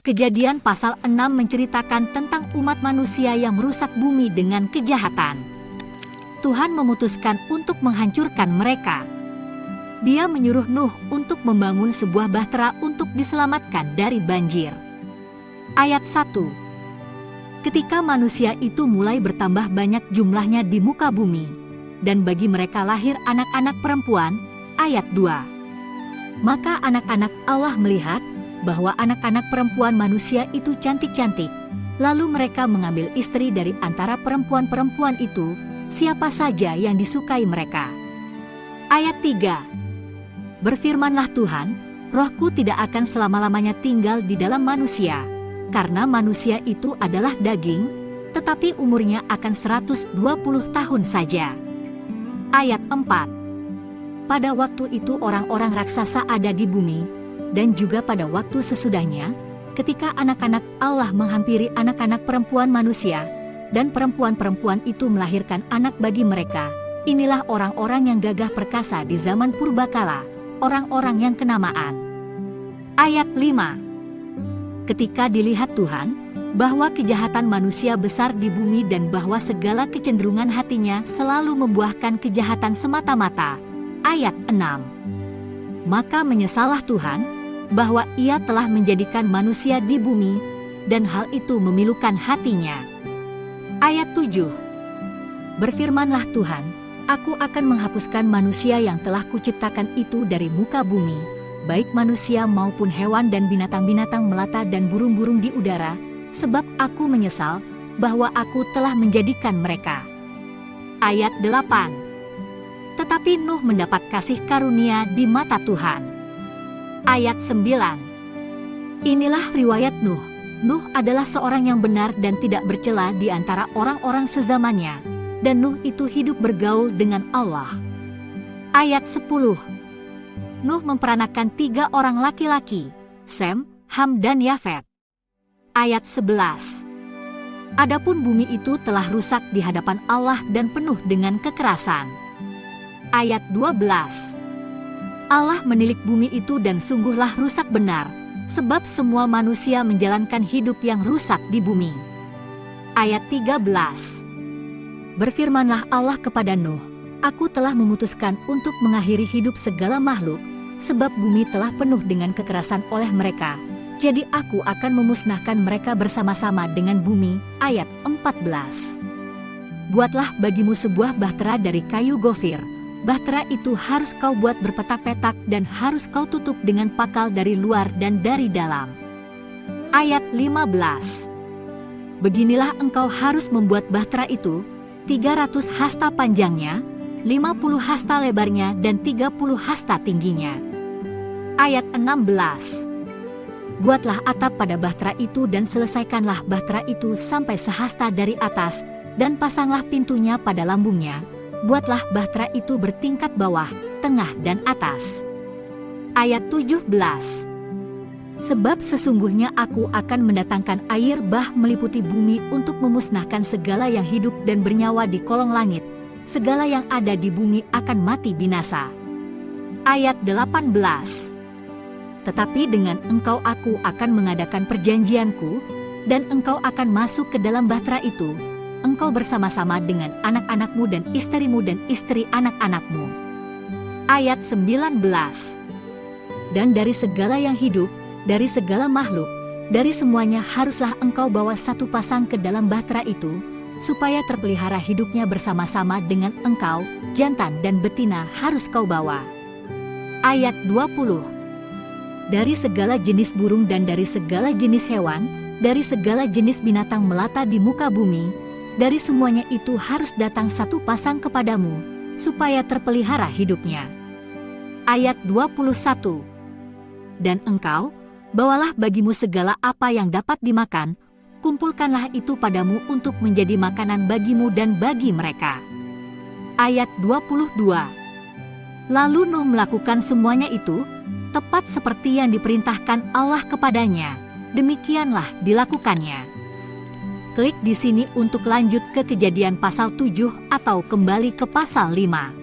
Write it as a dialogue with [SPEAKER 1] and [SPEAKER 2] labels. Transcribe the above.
[SPEAKER 1] Kejadian pasal 6 menceritakan tentang umat manusia yang merusak bumi dengan kejahatan. Tuhan memutuskan untuk menghancurkan mereka. Dia menyuruh Nuh untuk membangun sebuah bahtera untuk diselamatkan dari banjir. Ayat 1. Ketika manusia itu mulai bertambah banyak jumlahnya di muka bumi, dan bagi mereka lahir anak-anak perempuan, ayat 2. Maka anak-anak Allah melihat bahwa anak-anak perempuan manusia itu cantik-cantik, lalu mereka mengambil istri dari antara perempuan-perempuan itu, siapa saja yang disukai mereka. Ayat 3. Berfirmanlah Tuhan, Rohku tidak akan selama-lamanya tinggal di dalam manusia, karena manusia itu adalah daging, tetapi umurnya akan 120 tahun saja. Ayat 4. Pada waktu itu orang-orang raksasa ada di bumi, dan juga pada waktu sesudahnya, ketika anak-anak Allah menghampiri anak-anak perempuan manusia, dan perempuan-perempuan itu melahirkan anak bagi mereka, inilah orang-orang yang gagah perkasa di zaman purbakala, orang-orang yang kenamaan. Ayat 5. Ketika dilihat Tuhan, bahwa kejahatan manusia besar di bumi dan bahwa segala kecenderungan hatinya selalu membuahkan kejahatan semata-mata. Ayat 6. Maka menyesallah Tuhan, bahwa ia telah menjadikan manusia di bumi, dan hal itu memilukan hatinya. Ayat 7. Berfirmanlah Tuhan, Aku akan menghapuskan manusia yang telah kuciptakan itu dari muka bumi, baik manusia maupun hewan dan binatang-binatang melata dan burung-burung di udara, sebab aku menyesal bahwa aku telah menjadikan mereka. Ayat 8. Tetapi Nuh mendapat kasih karunia di mata Tuhan. Ayat 9. Inilah riwayat Nuh. Nuh adalah seorang yang benar dan tidak bercela di antara orang-orang sezamannya, dan Nuh itu hidup bergaul dengan Allah. Ayat 10. Nuh memperanakan 3 orang laki-laki, Sem, Ham dan Yafet. Ayat 11. Adapun bumi itu telah rusak di hadapan Allah dan penuh dengan kekerasan. Ayat 12. Allah menilik bumi itu dan sungguhlah rusak benar, sebab semua manusia menjalankan hidup yang rusak di bumi. Ayat 13. Berfirmanlah Allah kepada Nuh, Aku telah memutuskan untuk mengakhiri hidup segala makhluk, sebab bumi telah penuh dengan kekerasan oleh mereka, jadi aku akan memusnahkan mereka bersama-sama dengan bumi. Ayat 14. Buatlah bagimu sebuah bahtera dari kayu gofir. Bahtera itu harus kau buat berpetak-petak dan harus kau tutup dengan pakal dari luar dan dari dalam. Ayat 15. Beginilah engkau harus membuat bahtera itu, 300 hasta panjangnya, 50 hasta lebarnya dan 30 hasta tingginya. Ayat 16. Buatlah atap pada bahtera itu dan selesaikanlah bahtera itu sampai sehasta dari atas, dan pasanglah pintunya pada lambungnya. Buatlah bahtera itu bertingkat bawah, tengah dan atas. Ayat 17. Sebab sesungguhnya aku akan mendatangkan air bah meliputi bumi untuk memusnahkan segala yang hidup dan bernyawa di kolong langit. Segala yang ada di bumi akan mati binasa. Ayat 18. Tetapi dengan engkau aku akan mengadakan perjanjianku, dan engkau akan masuk ke dalam bahtera itu, engkau bersama-sama dengan anak-anakmu dan istrimu dan istri anak-anakmu. Ayat 19. Dan dari segala yang hidup, dari segala makhluk, dari semuanya haruslah engkau bawa satu pasang ke dalam bahtera itu, supaya terpelihara hidupnya bersama-sama dengan engkau, jantan dan betina harus kau bawa. Ayat 20. Dari segala jenis burung dan dari segala jenis hewan, dari segala jenis binatang melata di muka bumi, dari semuanya itu harus datang satu pasang kepadamu, supaya terpelihara hidupnya. Ayat 21. Dan engkau, bawalah bagimu segala apa yang dapat dimakan, kumpulkanlah itu padamu untuk menjadi makanan bagimu dan bagi mereka. Ayat 22. Lalu Nuh melakukan semuanya itu, tepat seperti yang diperintahkan Allah kepadanya, demikianlah dilakukannya. Klik di sini untuk lanjut ke Kejadian pasal 7 atau kembali ke pasal 5.